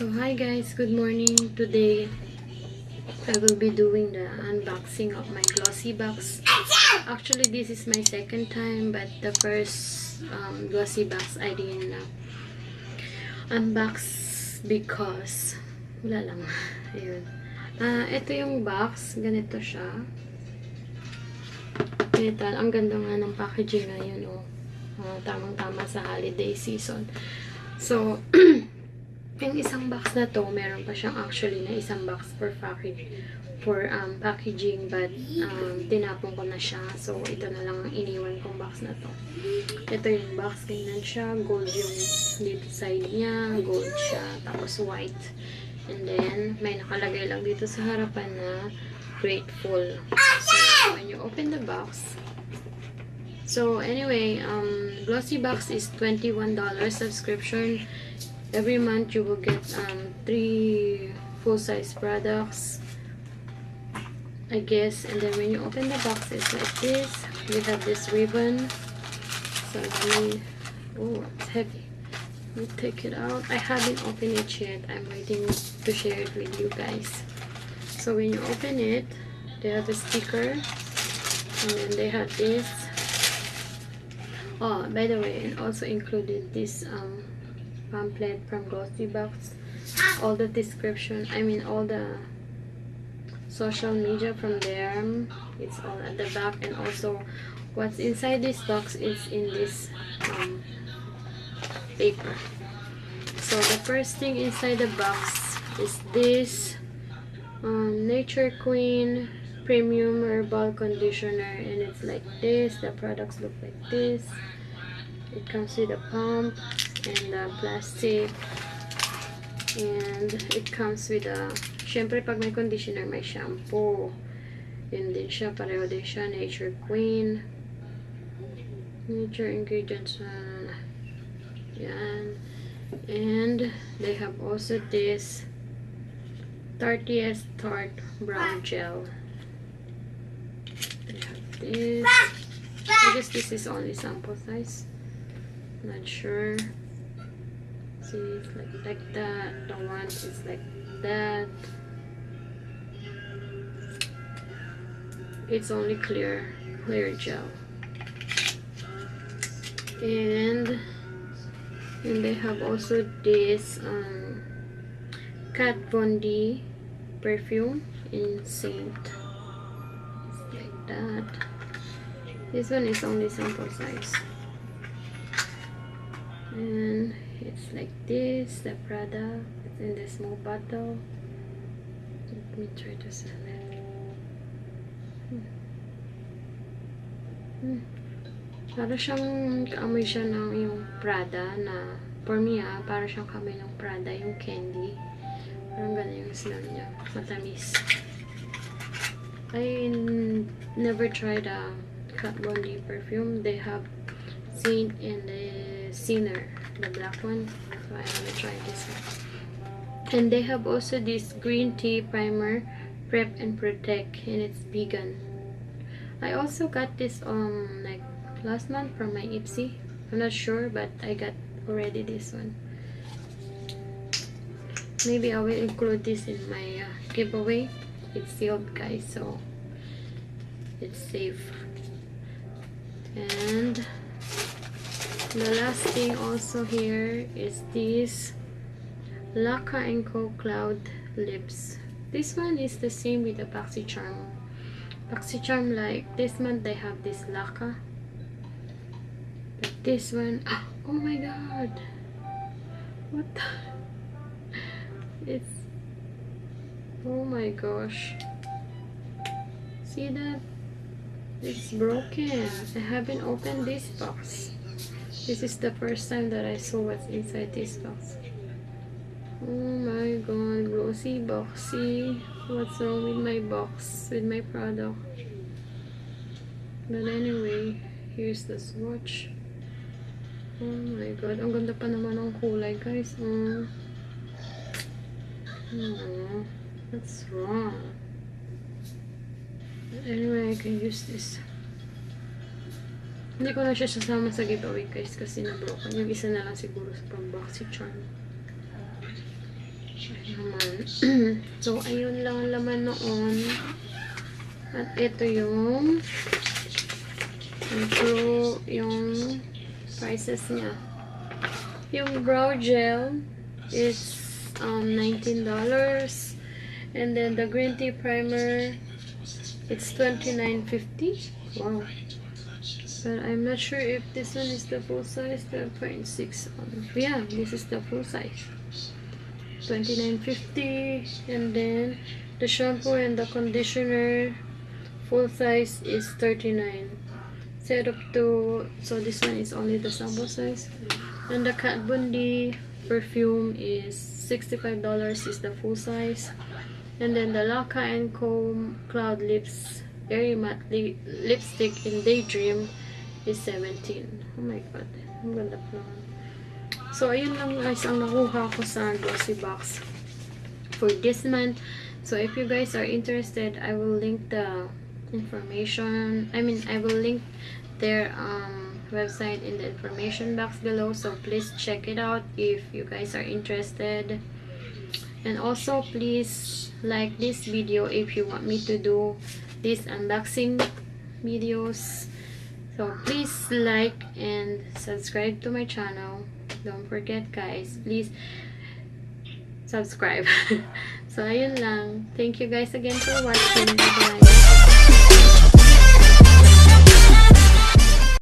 So hi guys, good morning. Today I will be doing the unboxing of my GLOSSYBOX. Actually this is my second time, but the first GLOSSYBOX I didn't unbox because wala lang. Ayun. Ito yung box, ganito siya. Ganito, ang ganda nga ng packaging ngayon, oh. Tamang-tama sa holiday season. So yung isang box na to, meron pa siyang actually na isang box for packaging, but tinapon ko na siya. So ito na lang ang iniwan kong box na to. Ito yung box, ganyan siya, gold yung dito side niya, gold siya, tapos white. And then may nakalagay lang dito sa harapan na grateful. So when you open the box, so anyway, GLOSSYBOX is $21 subscription. Every month you will get 3 full-size products, I guess. And then when you open the box, it's like this. We have this ribbon. So oh, it's heavy. Let me take it out. I haven't opened it yet. I'm waiting to share it with you guys. So when you open it, they have a sticker, and then they have this. Oh, by the way, it also included this pamphlet from GLOSSYBOX, all the description, I mean all the social media from there, it's all at the back. And also what's inside this box is in this paper. So the first thing inside the box is this Nature Queen premium herbal conditioner, and it's like this. The products look like this. It comes with a pump and plastic, and it comes with a, syempre pag may conditioner may shampoo, yun din siya, pareho din siya, Nature Queen, nature ingredients, yan. And they have also this 30th Tart Brown Gel. They have this. I guess this is only sample size, not sure. See, it's like that. The one is like that. It's only clear gel. And they have also this Kat Von D perfume in Saint. It's like that. This one is only sample size. And it's like this, the product. It's in this small bottle. Let me try to sell it. Para siyang kaamoy siya ng yung Prada na, for me para siyang kaamoy ng Prada, yung candy. Parang ganun yung smell niya. Matamis. I never tried a Kat Von D perfume. They have Saint and the Sinner, the black one. So I want to try this one. And they have also this green tea primer, Prep and Protect, and it's vegan. I also got this like last month from my Ipsy. I'm not sure, but I got already this one. Maybe I will include this in my giveaway. It's sealed, guys, so it's safe. And the last thing also here is this Laka & Co Cloud Lips. This one is the same with the BoxyCharm. BoxyCharm, like this month they have this Laka. But this one, oh my god! What the? It's, oh my gosh. See that? It's broken. I haven't opened this box. This is the first time that I saw what's inside this box. Oh my god, GLOSSYBOXy. What's wrong with my box, with my product? But anyway, here's the swatch. Oh my god, ang ganda pa naman ng kulay, guys. That's wrong. But anyway, I can use this. Hindi ko na siya sasama sa giveaway, guys, kasi na-broken. Yung isa na lang siguro sa pang BoxyCharm. naman. So, ayun lang ang laman noon. At ito yung yung prices niya. Yung brow gel is $19. And then the green tea primer, it's $29.50. Wow. But I'm not sure if this one is the full size, the 0.6. Yeah, this is the full size. $29.50. And then the shampoo and the conditioner, full size is $39. Set up to, so this one is only the sample size. And the Kat Von D perfume is $65 is the full size. And then the Laka & Co Cloud Lips Airy Matte Lipstick in Daydream is $17. Oh my god, ang ganda pa naman. So ayun lang guys ang nakuha ko sa GLOSSYBOX for this month. So if you guys are interested, I will link the information. I will link their website in the information box below, so please check it out if you guys are interested. And also please like this video if you want me to do these unboxing videos. So please like and subscribe to my channel. Don't forget guys, please subscribe. So ayun lang, thank you guys again for watching. Bye.